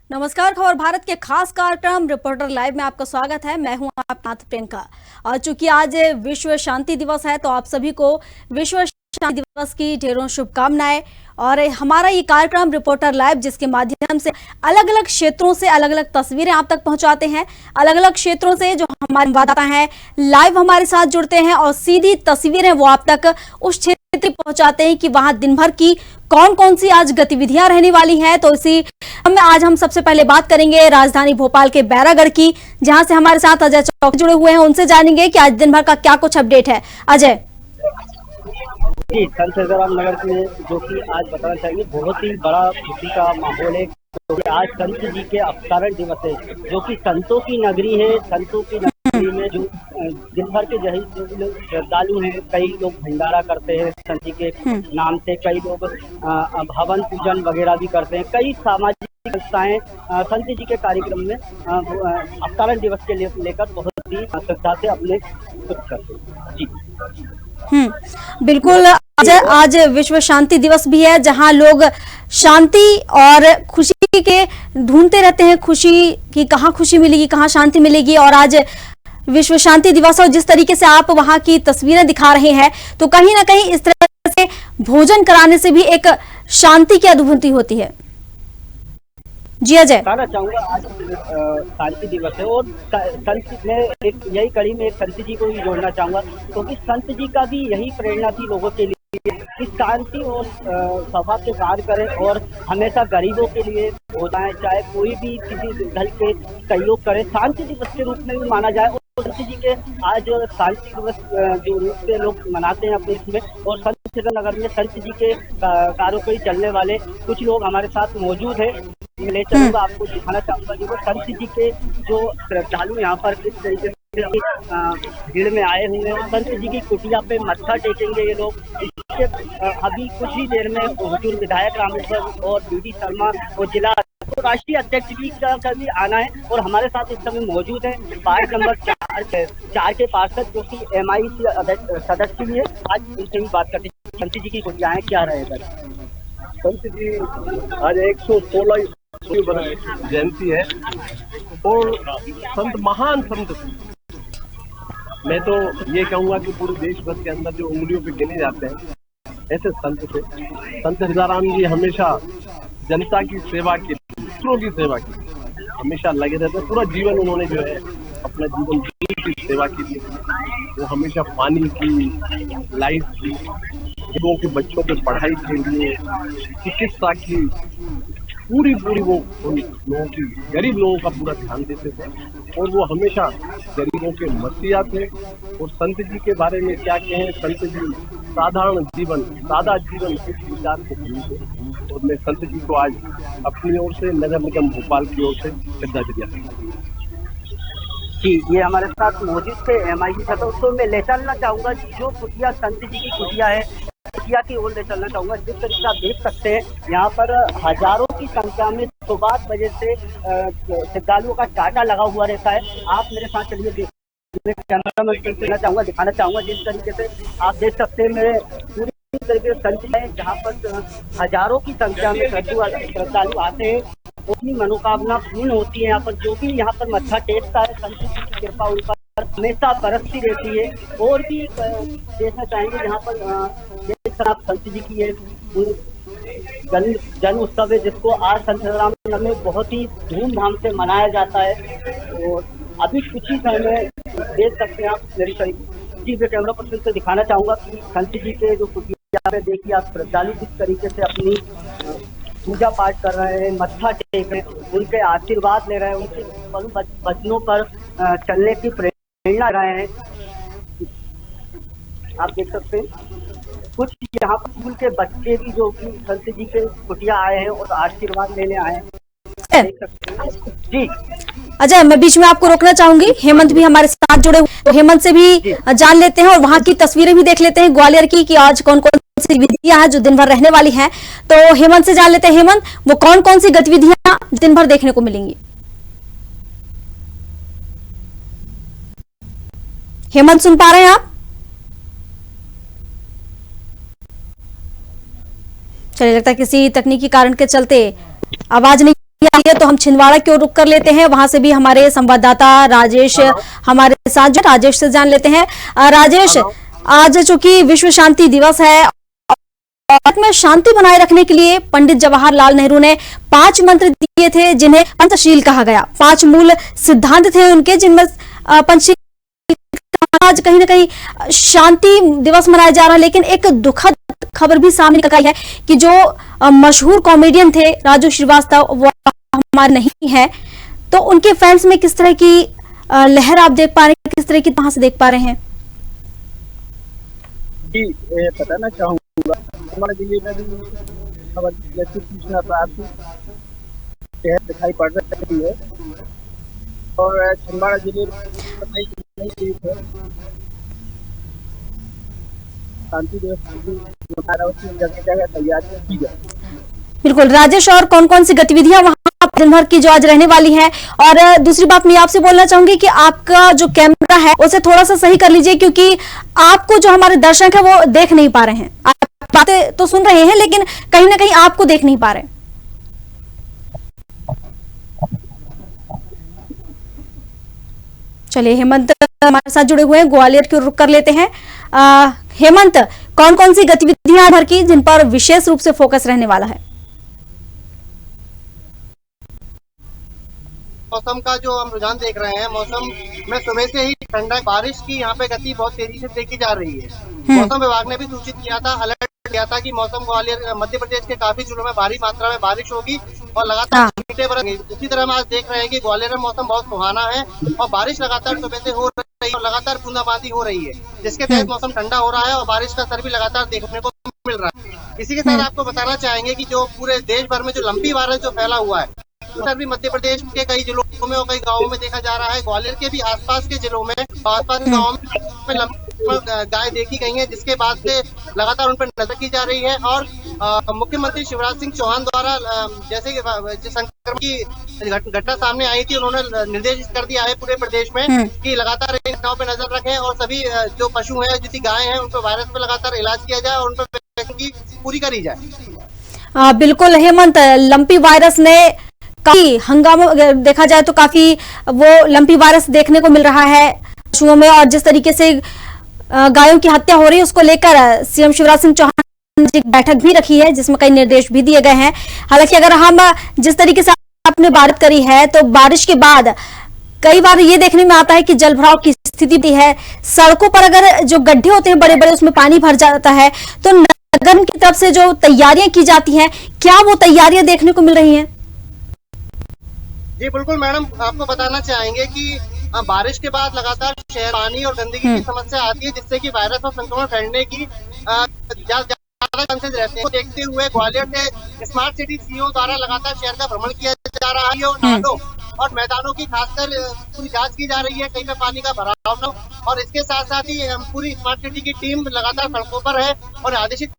नमस्कार। खबर भारत के खास कार्यक्रम रिपोर्टर लाइव में आपका स्वागत है। मैं हूं आपका नाथ प्रियंका। और चूंकि आज विश्व शांति दिवस है तो आप सभी को विश्व शांति दिवस की ढेरों शुभकामनाएं। और हमारा ये कार्यक्रम रिपोर्टर लाइव जिसके माध्यम से अलग अलग क्षेत्रों से अलग अलग तस्वीरें आप तक पहुंचाते हैं। अलग अलग क्षेत्रों से जो हमारे संवाददाता हैं लाइव हमारे साथ जुड़ते हैं और सीधी तस्वीरें वो आप तक उस क्षेत्र पहुंचाते हैं कि वहां दिन भर की कौन कौन सी आज गतिविधियां रहने वाली हैं। तो इसी आज हम सबसे पहले बात करेंगे राजधानी भोपाल के बैरागढ़ की, जहां से हमारे साथ अजय चौक जुड़े हुए हैं। उनसे जानेंगे कि आज दिन भर का क्या कुछ अपडेट है। अजय जी, संत सीताराम नगर में जो कि आज बताना चाहिए बहुत ही बड़ा खुशी का माहौल है, क्योंकि आज संत जी के अवतरण दिवस है, जो कि संतों की नगरी है। संतों की नगरी में जो दिन भर के जही लोग श्रद्धालु हैं, कई लोग भंडारा करते हैं संत जी के नाम से, कई लोग हवन पूजन वगैरह भी करते हैं। कई सामाजिक संस्थाएं संत जी के कार्यक्रम में अवतरण दिवस के लेकर बहुत ही श्रद्धा से अपने करते हैं। जी बिल्कुल। आज विश्व शांति दिवस भी है, जहां लोग शांति और खुशी के ढूंढते रहते हैं। खुशी की कहाँ खुशी मिलेगी, कहाँ शांति मिलेगी। और आज विश्व शांति दिवस और जिस तरीके से आप वहां की तस्वीरें दिखा रहे हैं तो कहीं ना कहीं इस तरह से भोजन कराने से भी एक शांति की अनुभूति होती है। जी अजय, बताना चाहूंगा आज शांति दिवस है और संत में एक यही कड़ी में एक संत जी को भी जोड़ना चाहूंगा, क्योंकि संत जी का भी यही प्रेरणा थी लोगों के लिए कि शांति और सभा के कार्य करें और हमेशा गरीबों के लिए होता है, चाहे कोई भी किसी दल के सहयोग करे, शांति दिवस के रूप में भी माना जाए। और संत जी के आज शांति दिवस जो रूप से लोग मनाते हैं अपने इसमें, और संत सीताराम नगर में संत जी के कार्यों पर चलने वाले कुछ लोग हमारे साथ मौजूद है। ले चलूंगा, आपको दिखाना चाहूंगा कि वो संत जी के जो श्रद्धालु यहाँ पर किस तरीके से भीड़ में आए हुए हैं। संत जी की कुटिया पे मत्था टेकेंगे ये लोग। इसके अभी कुछ ही देर में हुजूर विधायक रामेश्वर और बीडी शर्मा और जिला तो राष्ट्रीय अध्यक्ष जी का भी आना है, और हमारे साथ इस समय मौजूद है वार्ड नंबर 4 के पार्षद जो कि MIC सदस्य भी है। आज उनसे भी बात करते हैं। संत जी की कुटिया है, क्या रहेगा? संत जी आज 116 जयंती है और संत महान संत, मैं तो ये कहूँगा कि पूरे देश भर के अंदर जो उंगलियों पे गिने जाते हैं ऐसे संत थे। संत सीताराम जी हमेशा जनता की सेवा के लिए, दूसरों की सेवा के लिए हमेशा लगे रहते। पूरा जीवन उन्होंने जो है अपना जीवन की सेवा के लिए, वो हमेशा पानी की, लाइट की, लोगों के बच्चों के पढ़ाई के लिए, चिकित्सा की पूरी वो उन लोगों की, गरीब लोगों का पूरा ध्यान देते थे। और वो हमेशा गरीबों के मसीहा थे। और संत जी के बारे में क्या कहें, संत जी साधारण जीवन, सादा जीवन, इस विचार को थे। और मैं संत जी को आज अपनी ओर से, नगर निगम भोपाल की ओर से श्रद्धांजलि। जी, ये हमारे साथ मौजूद थे MIC सदस्य। मैं ले चलना चाहूंगा जो कुटिया संत जी की कुटिया है, कुटिया की ओर ले चलना चाहूंगा। जिस तरीके से आप देख सकते हैं यहाँ पर हजारों की संख्या में सुबह 8 बजे से श्रद्धालुओं का टाटा लगा हुआ रहता है। आप मेरे साथ चलिए, कैमरा में चाहूंगा, दिखाना चाहूंगा जिस तरीके से आप देख सकते हैं। मेरे पूरी तरीके से संत है जहाँ पर हजारों की संख्या में श्रद्धालु आते हैं, अपनी मनोकामना पूर्ण होती है। यहाँ पर जो भी यहाँ पर मत्था टेकता है, संत जी की कृपा उन पर हमेशा बरसती रहती है। और भी देखना चाहेंगे जहाँ पर आप संत जी की है जन्म उत्सव है, जिसको आज संत सीताराम नगर में बहुत ही धूमधाम से मनाया जाता है। और अभी कुछ ही समय में देख सकते हैं आप मेरी जी, मैं कैमरा पर्सन से दिखाना चाहूंगा कि संत जी के जो कुटिया पे देखिए आप श्रद्धालु किस तरीके से अपनी पूजा पाठ कर रहे हैं, मत्था टेक रहे हैं, उनके आशीर्वाद ले रहे हैं, उनके वचनों पर चलने की प्रेरणा रहे हैं। आप देख सकते हैं कुछ यहाँ पर स्कूल के बच्चे भी जो कि संत जी के कुटिया आए हैं और आशीर्वाद लेने आए हैं। देख सकते हैं जी। अजय, मैं बीच में आपको रोकना चाहूंगी। हेमंत भी हमारे साथ जुड़े हुए, तो हेमंत से भी जान लेते हैं और वहां की तस्वीरें भी देख लेते हैं ग्वालियर की कि आज कौन कौन सी गतिविधियां हैं जो दिन भर रहने वाली हैं। तो हेमंत से जान लेते हैं। हेमंत, वो कौन कौन सी गतिविधियां दिन भर देखने को मिलेंगी? हेमंत, सुन पा रहे हैं आप? चलिए, लगता है किसी तकनीकी कारण के चलते आवाज नहीं है तो हम छिंदवाड़ा की ओर रुख कर लेते हैं। वहां से भी हमारे संवाददाता राजेश हमारे साथ जो राजेश से जान लेते हैं। राजेश, आज चूंकि विश्व शांति दिवस है, भारत में शांति बनाए रखने के लिए पंडित जवाहरलाल नेहरू ने 5 मंत्र दिए थे, जिन्हें पंचशील कहा गया। 5 मूल सिद्धांत थे उनके, जिनमें पंचशील। आज कहीं ना कहीं शांति दिवस मनाया जा रहा है, लेकिन एक दुखद खबर भी सामने निकल आई है कि जो मशहूर कॉमेडियन थे राजू श्रीवास्तव, वो हमारे नहीं है। तो उनके फैंस में किस तरह की लहर आप देख पा रहे हैं, किस तरह की कहां से देख पा रहे हैं? जी, बताना चाहूंगा हमारे जिले में भी खबर जैसी सूचना प्राप्त शहर दिखाई पड़ रही है और छिंदवाड़ा जिले में शांति दिवस जगह जगह तैयारियां की जाए। बिल्कुल राजेश, और कौन कौन सी गतिविधियां वहां दिन भर की जो आज रहने वाली हैं? और दूसरी बात मैं आपसे बोलना चाहूंगी कि आपका जो कैमरा है उसे थोड़ा सा सही कर लीजिए, क्योंकि आपको जो हमारे दर्शक है वो देख नहीं पा रहे हैं। आप बातें तो सुन रहे हैं, लेकिन कहीं ना कहीं आपको देख नहीं पा रहे। चलिए, हेमंत हमारे साथ जुड़े हुए हैं, ग्वालियर की ओर रुख कर लेते हैं। हेमंत, कौन कौन सी गतिविधियां भर की जिन पर विशेष रूप से फोकस रहने वाला है? मौसम का जो हम रुझान देख रहे हैं, मौसम में सुबह से ही ठंडा, बारिश की यहाँ पे गति बहुत तेजी से देखी जा रही है। मौसम विभाग ने भी सूचित किया था, अलर्ट किया था कि मौसम ग्वालियर मध्य प्रदेश के काफी जिलों में भारी मात्रा में बारिश होगी और लगातार छींटे बरसेंगी। इसी तरह हम आज देख रहे हैं कि ग्वालियर में मौसम बहुत सुहाना है और बारिश लगातार सुबह से हो रही है और लगातार बूंदाबांदी हो रही है, जिसके तहत मौसम ठंडा हो रहा है और बारिश का असर भी लगातार देखने को मिल रहा है। इसी के साथ आपको बताना चाहेंगे कि जो पूरे देश भर में जो लंपी वायरस जो फैला हुआ है, उधर भी मध्य प्रदेश के कई जिलों में और कई गांवों में देखा जा रहा है। ग्वालियर के भी आसपास के जिलों में, आसपास के गांवों में गाय देखी गई है, जिसके बाद से लगातार उन पर नजर की जा रही है। और मुख्यमंत्री शिवराज सिंह चौहान द्वारा जैसे कि संक्रमण की घटना सामने आई थी, उन्होंने निर्देश कर दिया है पूरे प्रदेश में कि लगातार इन घटनाओं पर नजर रखें और सभी जो पशु हैं, जितनी गाय हैं, उन पर वायरस पर लगातार इलाज किया जाए और उन पर वैक्सीन की पूरी करी जाए। बिल्कुल हेमंत, लंपी वायरस ने काफी हंगामा देखा जाए तो काफी वो लंपी वायरस देखने को मिल रहा है पशुओं में, और जिस तरीके से गायों की हत्या हो रही है उसको लेकर सीएम शिवराज सिंह चौहान ने एक बैठक भी रखी है, जिसमें कई निर्देश भी दिए गए हैं। हालांकि अगर हम जिस तरीके से आपने बात करी है, तो बारिश के बाद कई बार ये देखने में आता है कि जलभराव की स्थिति है। सड़कों पर अगर जो गड्ढे होते हैं बड़े बड़े, उसमें पानी भर जाता है, तो नगर की तरफ से जो तैयारियां की जाती हैं, क्या वो तैयारियां देखने को मिल रही हैं? जी बिल्कुल मैडम, आपको बताना चाहेंगे कि बारिश के बाद लगातार शहर पानी और गंदगी की समस्या आती है, जिससे कि वायरस और संक्रमण फैलने की ज्यादा चांसेस रहते हैं। देखते हुए ग्वालियर से स्मार्ट सिटी सीईओ द्वारा लगातार शहर का भ्रमण किया जा रहा है और नालों और मैदानों की खासकर पूरी जांच की जा रही है, कहीं पे पानी का भराव न हो। और इसके साथ साथ ही पूरी स्मार्ट सिटी की टीम लगातार सड़कों पर है और आदेशित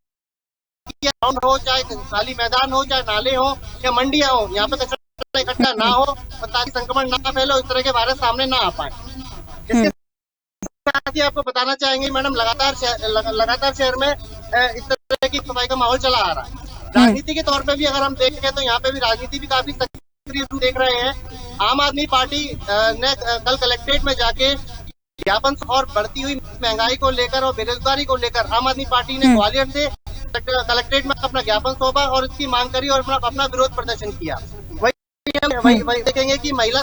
ग्राउंड हो, चाहे खाली मैदान हो, चाहे नाले हो या मंडियां हो, यहाँ पे इकट्ठा ना हो और ताकि संक्रमण ना फैले, इस तरह के वायरस सामने ना आ पाए। इसके साथ ही आपको बताना चाहेंगे मैडम, लगातार शहर में इस तरह की सफाई का माहौल चला आ रहा है। राजनीति के तौर पे भी अगर हम देखें तो यहाँ पे भी राजनीति भी काफी सक्रिय देख रहे हैं। आम आदमी पार्टी ने कल कलेक्ट्रेट में जाके ज्ञापन और बढ़ती हुई महंगाई को लेकर और बेरोजगारी को लेकर आम आदमी पार्टी ने ग्वालियर से कलेक्ट्रेट में अपना ज्ञापन सौंपा और इसकी मांग करी और अपना विरोध प्रदर्शन किया। वही देखेंगे कि महिला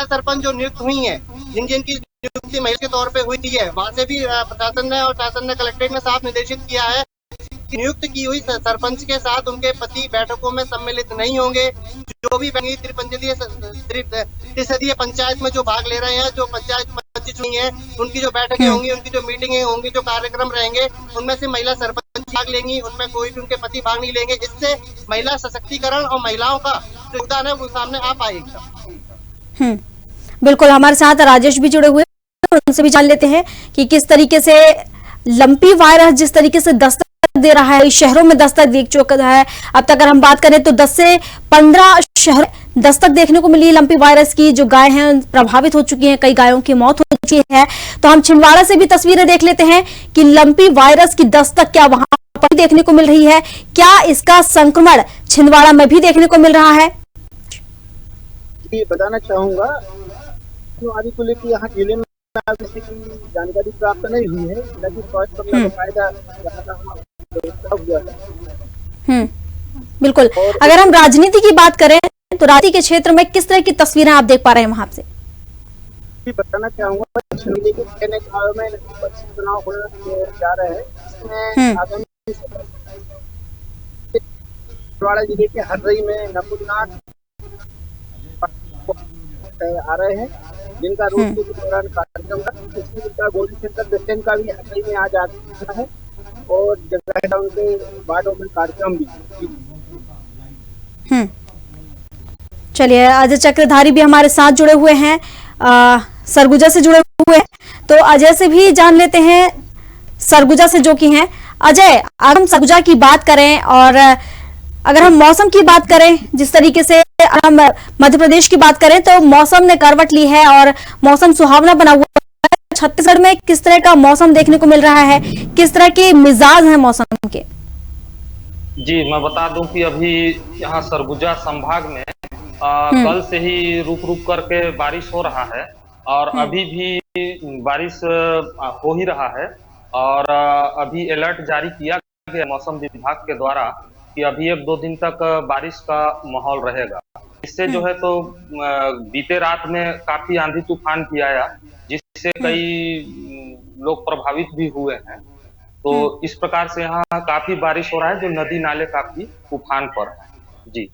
सरपंच जो नियुक्त हुई है, जिनकी नियुक्ति महिला के तौर पे हुई है, वहाँ से भी प्रशासन ने कलेक्ट्रेट में साफ निर्देशित किया है कि नियुक्त की हुई सरपंच के साथ उनके पति बैठकों में सम्मिलित नहीं होंगे। जो भी त्रिसदीय पंचायत में जो भाग ले रहे हैं, जो पंचायत चुनी है, उनकी जो बैठकें होंगी, उनकी जो मीटिंगें होंगी, जो कार्यक्रम रहेंगे, उनमें से महिला सरपंच भाग लेंगी, उनमें कोई भी उनके पति भाग नहीं लेंगे। इससे महिला सशक्तिकरण और महिलाओं का योगदान है वो सामने आ पाएगा। बिल्कुल, हमारे साथ राजेश भी जुड़े हुए हैं, उनसे भी जान लेते हैं कि किस तरीके से लंपी वायरस जिस तरीके से दस्तक दे रहा है, शहरों में दस्तक दे चुका है। अब तक अगर हम बात करें तो 10 से 15 शहर दस्तक देखने को मिली है लंपी वायरस की। जो गाय हैं प्रभावित हो चुकी हैं, कई गायों की मौत हो चुकी है। तो हम छिंदवाड़ा से भी तस्वीरें देख लेते हैं कि लंपी वायरस की दस्तक क्या वहां पर देखने को मिल रही है, क्या इसका संक्रमण छिंदवाड़ा में भी देखने को मिल रहा है। ये बताना चाहूँगा आदि को लेकर यहाँ जिले में अभी से कोई जानकारी प्राप्त नहीं हुई है, लेकिन स्वास्थ्य पर बाकायदा हुआ है। बिल्कुल। अगर हम राजनीति की बात करें तो राजनीति के क्षेत्र में किस तरह की तस्वीरें आप देख पा रहे हैं वहां से? बताना चाहूँगा जिले के गाँव में चुनाव होने जा रहे हैं, इसमें आगामी छिंदवाड़ा जिले के हरई में नकुलनाथ आ रहे हैं, जिनका रोड शो के दौरान कार्यक्रम का गोल्डी सेंटर वेस्टर्न का भी हरई में आज आता है और जगह उनके वार्डों में कार्यक्रम भी। चलिए, अजय चक्रधारी भी हमारे साथ जुड़े हुए हैं, सरगुजा से जुड़े हुए हैं, तो अजय से भी जान लेते हैं, सरगुजा से जो कि हैं। अजय, अगर हम सरगुजा की बात करें और अगर हम मौसम की बात करें, जिस तरीके से हम मध्य प्रदेश की बात करें तो मौसम ने करवट ली है और मौसम सुहावना बना हुआ है। छत्तीसगढ़ में किस तरह का मौसम देखने को मिल रहा है, किस तरह के मिजाज हैं मौसम के? जी, मैं बता दूं कि अभी यहाँ सरगुजा संभाग में कल से ही रुक रुक करके बारिश हो रहा है और अभी भी बारिश हो ही रहा है और अभी अलर्ट जारी किया गया मौसम विभाग के द्वारा कि अभी 1-2 दिन तक बारिश का माहौल रहेगा। इससे जो है तो बीते रात में काफी आंधी तूफान भी आया, जिससे कई लोग प्रभावित भी हुए हैं। तो इस प्रकार से यहाँ काफी बारिश हो रहा है, जो नदी नाले काफी उफान पर है। जी।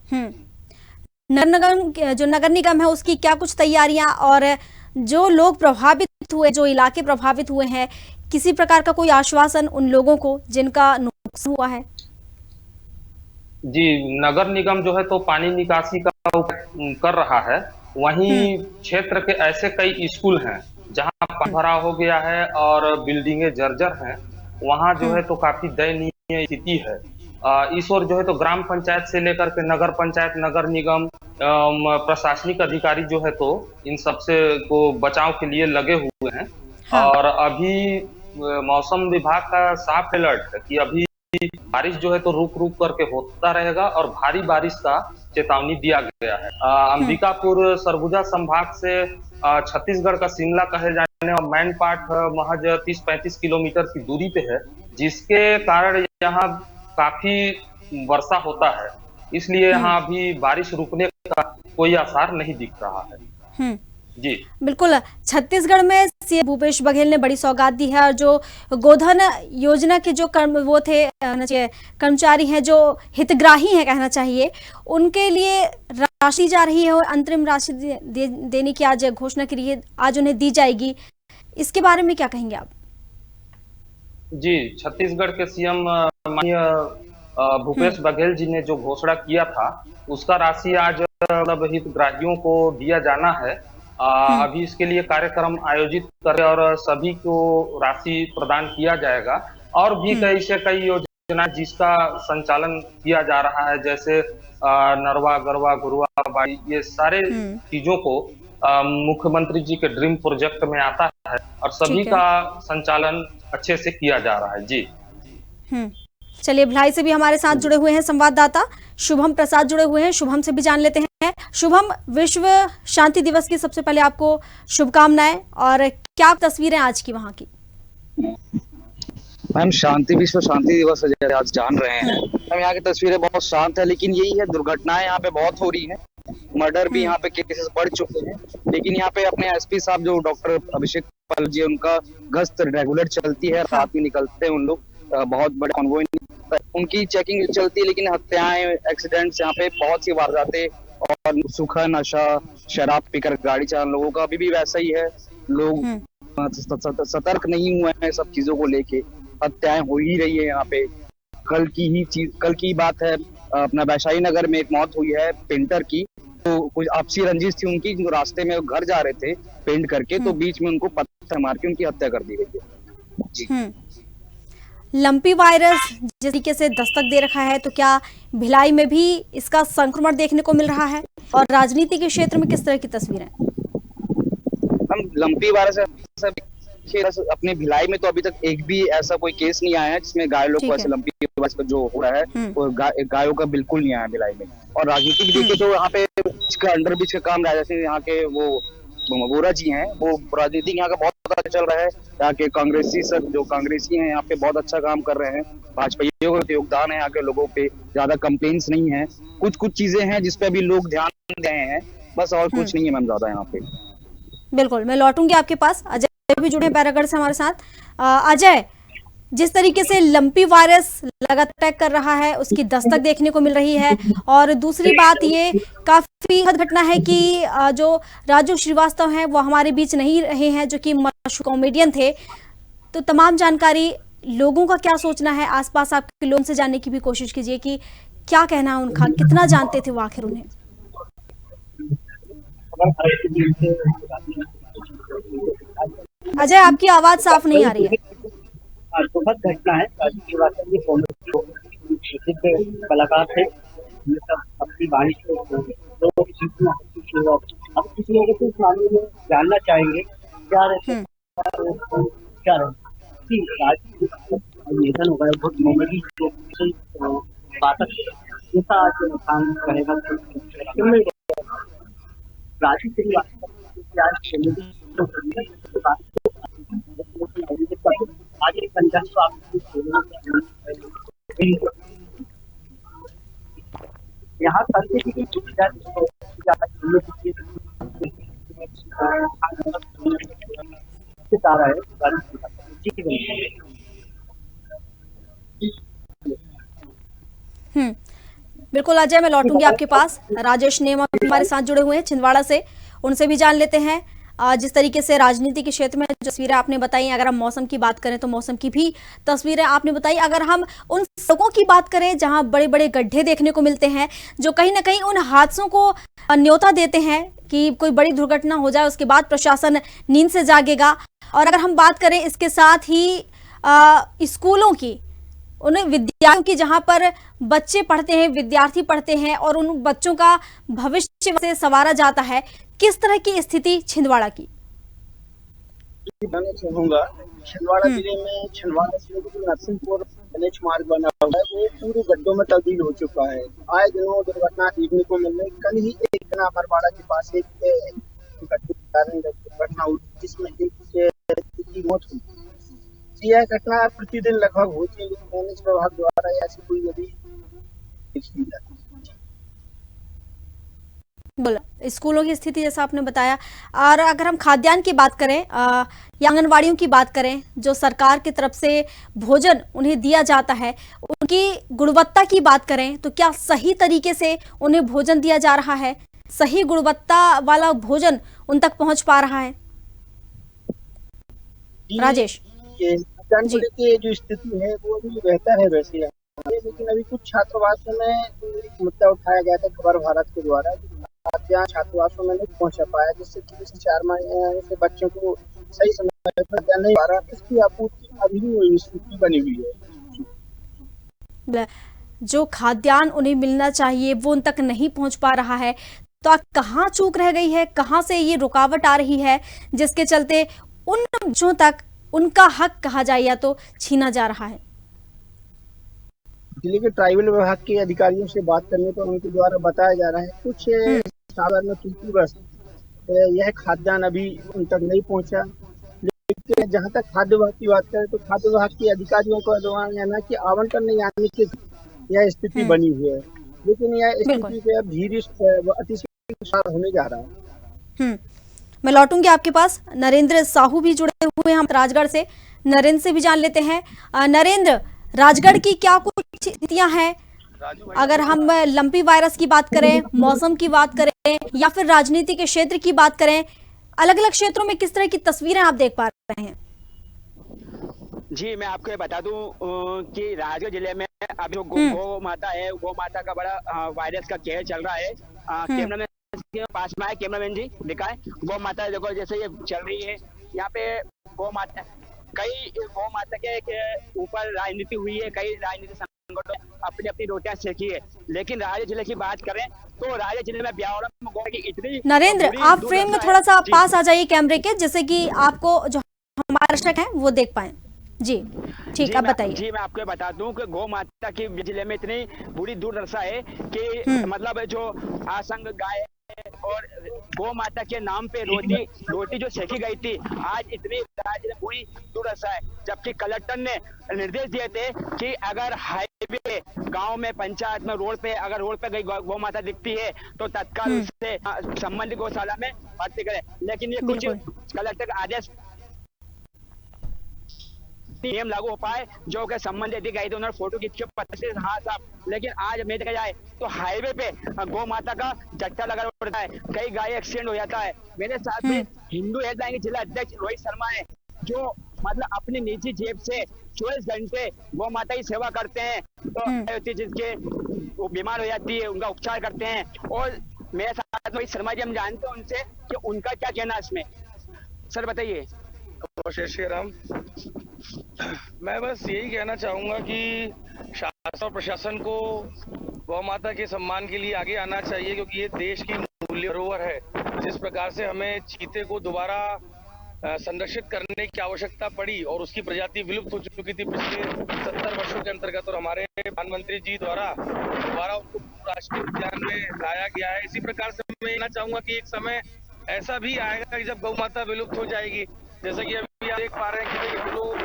नगर निगम है उसकी क्या कुछ तैयारियां, और जो लोग प्रभावित हुए, जो इलाके प्रभावित हुए हैं, किसी प्रकार का कोई आश्वासन उन लोगों को जिनका नुकसान हुआ है? जी, नगर निगम जो है तो पानी निकासी का कर रहा है। वहीं क्षेत्र के ऐसे कई स्कूल हैं जहां पानी भरा हो गया है और बिल्डिंगें जर्जर हैं, वहां जो है तो काफी दयनीय स्थिति है। इस ओर जो है तो ग्राम पंचायत से लेकर के नगर पंचायत, नगर निगम, प्रशासनिक अधिकारी जो है तो इन सबसे को बचाव के लिए लगे हुए हैं। और अभी मौसम विभाग का साफ अलर्ट है कि अभी बारिश जो है तो रुक रुक करके होता रहेगा और भारी बारिश का चेतावनी दिया गया है। अंबिकापुर सरगुजा संभाग से छत्तीसगढ़ का शिमला कहे जाने और मैनपाट महज 30-35 किलोमीटर की दूरी पे है, जिसके कारण यहाँ काफी वर्षा होता है, इसलिए यहाँ अभी बारिश रुकने का कोई आसार नहीं दिख रहा है। जी बिल्कुल। छत्तीसगढ़ में सीएम भूपेश बघेल ने बड़ी सौगात दी है और जो गोधन योजना के जो कर्मचारी हैं, जो हितग्राही हैं कहना चाहिए, उनके लिए राशि जा रही है और अंतरिम राशि देने की आज घोषणा की है, आज उन्हें दी जाएगी। इसके बारे में क्या कहेंगे आप? जी, छत्तीसगढ़ के सीएम माननीय भूपेश बघेल जी ने जो घोषणा किया था, उसका राशि आज मतलब हितग्राहियों को दिया जाना है। अभी इसके लिए कार्यक्रम आयोजित करें और सभी को राशि प्रदान किया जाएगा। और भी कई योजना जिसका संचालन किया जा रहा है, जैसे नरवा, गरवा, घुरवा, बाड़ी, ये सारे चीजों को मुख्यमंत्री जी के ड्रीम प्रोजेक्ट में आता है और सभी का संचालन अच्छे से किया जा रहा है। जी। चलिए, भिलाई से भी हमारे साथ जुड़े हुए हैं संवाददाता शुभम प्रसाद जुड़े हुए हैं, शुभम से भी जान लेते हैं। शुभम, विश्व शांति दिवस की सबसे पहले आपको शुभकामनाएं, और क्या तस्वीरें आज की वहां की? मैम, विश्व शांति दिवस है, आज जान रहे हैं हम, यहाँ की तस्वीरें बहुत शांत है, लेकिन यही है, दुर्घटनाएं यहाँ पे बहुत हो रही हैं, मर्डर भी यहाँ पे केसेस बढ़ चुके हैं। लेकिन यहाँ पे अपने एसपी साहब जो डॉक्टर अभिषेक पाल जी, उनका गश्त रेगुलर चलती है, रात में निकलते हैं उन लोग, बहुत बड़े कॉन्वॉय, उनकी चेकिंग चलती है। लेकिन हत्याएं, एक्सीडेंट्स, यहाँ पे बहुत सी वारदातें और सूखा नशा, शराब पीकर गाड़ी चलाने लोगों का अभी भी वैसा ही है। लोग सतर्क नहीं हुए हैं सब चीजों को लेके, हत्याएं हो ही रही है यहाँ पे। कल की बात है, अपना वैशाली नगर में एक मौत हुई है पेंटर की, तो कुछ आपसी रंजिश थी उनकी, जो रास्ते में घर जा रहे थे पेंट करके, तो बीच में उनको पत्थर मार के उनकी हत्या कर दी गई है। जी। लंपी वायरस जिस तरीके से दस्तक दे रखा है, तो क्या भिलाई में भी इसका संक्रमण देखने को मिल रहा है, और राजनीति के क्षेत्र में किस तरह की तस्वीरें? हम लंपी वायरस अपने भिलाई में तो अभी तक एक भी ऐसा कोई केस नहीं आया है जिसमें गाय लोग को ऐसे लंपी वायरस जो हो रहा है, वो गायों का बिल्कुल नहीं आया भिलाई में। और राजनीति भी देखिए तो यहाँ पे ब्रिज का अंडर ब्रिज का काम राजा सिंह यहाँ के वो वोरा जी हैं, वो राजनीति यहाँ का बहुत अच्छा चल रहा है। यहाँ के कांग्रेसी सब जो कांग्रेसी हैं यहाँ पे बहुत अच्छा काम कर रहे हैं। भाजपाइयों का योगदान है, यहाँ के लोगों पे ज्यादा कंप्लेंट्स नहीं है। कुछ कुछ चीजें हैं जिसपे अभी लोग ध्यान दे रहे हैं, बस और कुछ नहीं है मैम ज्यादा यहाँ पे। बिल्कुल, मैं लौटूंगी आपके पास। अजय भी जुड़े हैं बैरागढ़ से हमारे साथ। अजय, जिस तरीके से लंपी वायरस लगातार अटैक कर रहा है, उसकी दस्तक देखने को मिल रही है, और दूसरी बात ये काफी हद घटना है कि जो राजू श्रीवास्तव हैं वो हमारे बीच नहीं रहे हैं, जो कि मशहूर कॉमेडियन थे। तो तमाम जानकारी लोगों का क्या सोचना है, आसपास आपके लोगों से जानने की भी कोशिश कीजिए कि क्या कहना है उनका, कितना जानते थे वो आखिर उन्हें। अजय, आपकी आवाज साफ नहीं आ रही है। दुखद घटना है। राजू श्रीवास्तव जी प्रसिद्ध कलाकार थे, अपनी वाणी को अब किसी लोगों को इस मामले में जानना चाहेंगे क्या रहते क्या रहते निधन हो गया, बहुत कॉमेडी पाठक जैसा आज इंसान रहेगा। राजू श्रीवास्तव आगे यहाँ सितारा है। बिल्कुल अजय, मैं लौटूंगी आपके पास। राजेश नेम हमारे साथ जुड़े हुए हैं छिंदवाड़ा से, उनसे भी जान लेते हैं जिस तरीके से राजनीति के क्षेत्र में जो तस्वीरें आपने बताई। अगर हम मौसम की बात करें तो मौसम की भी तस्वीरें आपने बताई। अगर हम उन सड़कों की बात करें जहां बड़े बड़े गड्ढे देखने को मिलते हैं, जो कहीं ना कहीं उन हादसों को न्योता देते हैं कि कोई बड़ी दुर्घटना हो जाए उसके बाद प्रशासन नींद से जागेगा। और अगर हम बात करें इसके साथ ही स्कूलों की, उन विद्यालयों की जहां पर बच्चे पढ़ते हैं, विद्यार्थी पढ़ते हैं, और उन बच्चों का भविष्य से संवारा जाता है, किस तरह की स्थिति छिंदवाड़ा की? मैं चाहूंगा छिंदवाड़ा जिले में छिंदवाड़ा से नरसिंहपुर एनएच मार्ग बना हुआ है, वो पूरे गड्ढों में तब्दील हो चुका है। आए दिनों दुर्घटना देखने को मिल रही। कल ही एक दिन अमरवाड़ा के पास एक दुर्घटना हुई जिसमें एक की मौत हुई। यह घटना प्रतिदिन लगभग होती है, लेकिन एनएच विभाग द्वारा ऐसी कोई अभी बोला स्कूलों की स्थिति जैसा आपने बताया। और अगर हम खाद्यान्न की बात करें या आंगनवाड़ियों की बात करें, जो सरकार की तरफ से भोजन उन्हें दिया जाता है, उनकी गुणवत्ता की बात करें तो क्या सही तरीके से उन्हें भोजन दिया जा रहा है? सही गुणवत्ता वाला भोजन उन तक पहुंच पा रहा है? राजेश जी की जो स्थिति है वो भी बेहतर है वैसे, लेकिन अभी कुछ छात्रावासों में मुद्दा उठाया गया था खबर भारत के द्वारा, खाद्यान्न छात्रावासों में नहीं पहुंचा पाया, जिससे 4 महीने से बच्चों को सही समय पर खाद्यान्न नहीं आ रहा। इसकी आपूर्ति अभी भी स्थिति बनी हुई है। जो खाद्यान्न उन्हें मिलना चाहिए वो उन तक नहीं पहुंच पा रहा है, तो कहाँ चूक रह गई है, कहाँ से ये रुकावट आ रही है जिसके चलते उन बच्चों तक उनका हक कहा जाए या तो छीना जा रहा है? जिले के ट्राइबल विभाग के अधिकारियों से बात करने पर उनके द्वारा बताया जा रहा है कुछ साधारण त्रुटिवश यह खाद्यान्न अभी उन तक नहीं पहुंचा। लेकिन जहां तक खाद्य विभाग की बात करें तो खाद्य विभाग के अधिकारियों का कहना कि आवंटन नहीं आने की यह स्थिति बनी हुई है, लेकिन यह स्थिति पे अब धीरे अतिशीघ्र होने जा रहा है। मैं लौटूंगी आपके पास। नरेंद्र साहू भी जुड़े हुए हैं हम राजगढ़ से, नरेंद्र से भी जान लेते हैं। नरेंद्र, राजगढ़ की क्या कुछ स्थितियां हैं? अगर हम लंपी वायरस की बात करें, मौसम की बात करें, या फिर राजनीति के क्षेत्र की बात करें, अलग अलग क्षेत्रों में किस तरह की तस्वीरें आप देख पा रहे हैं? जी, मैं आपको बता दूं कि राजगढ़ जिले में अभी गौ माता है, गौ माता का बड़ा वायरस का कहर चल रहा है। कैमरा में पास में आए, कैमरामैन जी दिखाए। गौ माता देखो जैसे ये चल रही है, यहाँ पे गौ माता, कई गौ माता के ऊपर राजनीति हुई है, कई राजनीतिक संगठनों अपनी अपनी रोटियां सेकी है। लेकिन राजगढ़ जिले की बात करें तो राजगढ़ जिले में ब्यावरा में गौ की इतनी। नरेंद्र, आप फ्रेम में थोड़ा सा पास आ जाइए कैमरे के, जिससे कि आपको जो हमारे दर्शक हैं वो देख पाए। जी ठीक, अब बताइए। जी, मैं आपको बता दूं कि गौ माता की जिले में इतनी बुरी दुर्दशा है कि मतलब जो असंग गाय और गौ माता के नाम पे रोटी जो सेकी गई थी, आज इतनी राज्य में पूरी दुर्दशा है। जबकि कलेक्टर ने निर्देश दिए थे कि अगर हाईवे गांव में पंचायत में रोड पे गई गौ माता दिखती है तो तत्काल उससे संबंधित गौशाला में भर्ती करें। लेकिन ये कुछ कलेक्टर का आदेश नियम लागू हो पाए जो कि संबंधित अधिकारी थे, उन्होंने फोटो खींच के पता से हाँ साहब। लेकिन आज में देखा जाए तो हाईवे पे गौ माता का जट्टा लगा रहता है, कई गाय एक्सीडेंट हो जाता है। मेरे साथ में हिंदू हेल्पलाइन के जिला अध्यक्ष रोहित शर्मा है, जो मतलब अपनी निजी जेब से 24 घंटे गौ माता की सेवा करते हैं। तो जिसके वो बीमार हो जाती है उनका उपचार करते हैं। और मेरे साथ रोहित शर्मा जी, हम जानते हैं उनसे कि उनका क्या कहना है इसमें। सर बताइए। श्री राम, मैं बस यही कहना चाहूंगा कि शासन और प्रशासन को गौ माता के सम्मान के लिए आगे आना चाहिए, क्योंकि ये देश की मूल्य धरोहर है। जिस प्रकार से हमें चीते को दोबारा संरक्षित करने की आवश्यकता पड़ी और उसकी प्रजाति विलुप्त हो चुकी थी पिछले 70 वर्षों के अंतर्गत, और हमारे प्रधानमंत्री जी द्वारा दोबारा उनको राष्ट्रीय उद्यान में लाया गया है। इसी प्रकार से मैं कहना चाहूंगा कि एक समय ऐसा भी आएगा कि जब गौ माता विलुप्त हो जाएगी। जैसे कि अभी आप देख पा रहे हैं कि हम लोगों को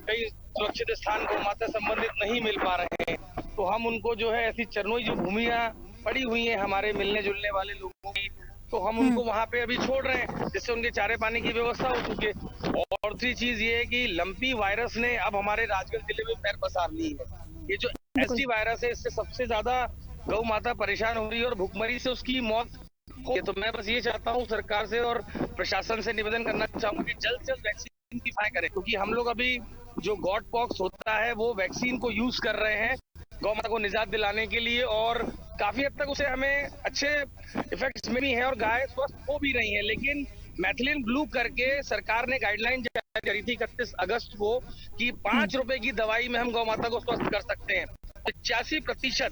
कई सुरक्षित स्थान गौ माता संबंधित नहीं मिल पा रहे हैं, तो हम उनको जो है ऐसी चरनोई जो भूमियां पड़ी हुई हैं हमारे मिलने जुलने वाले लोगों की, तो हम उनको वहां पे अभी छोड़ रहे हैं, जिससे उनके चारे पानी की व्यवस्था हो चुकी है। और दूसरी चीज ये है कि लंपी वायरस ने अब हमारे राजगढ़ जिले में पैर पसार ली है। ये जो एसटी वायरस है, इससे सबसे ज्यादा गौ माता परेशान हो रही है और भुखमरी से उसकी मौत। तो मैं बस ये चाहता हूँ सरकार से और प्रशासन से निवेदन करना चाहूंगा कि जल्द से जल्द वैक्सीन की सहायता करें, क्योंकि हम लोग अभी जो गॉट पॉक्स होता है वो वैक्सीन को यूज कर रहे हैं गौ माता को निजात दिलाने के लिए, और काफी हद तक उसे हमें अच्छे इफेक्ट्स में भी है और गाय स्वस्थ हो भी रही है। लेकिन मैथिलीन ब्लू करके सरकार ने गाइडलाइन जारी करी थी 31 अगस्त को कि 5 रुपए की दवाई में हम गौ माता को स्वस्थ कर सकते हैं। 85%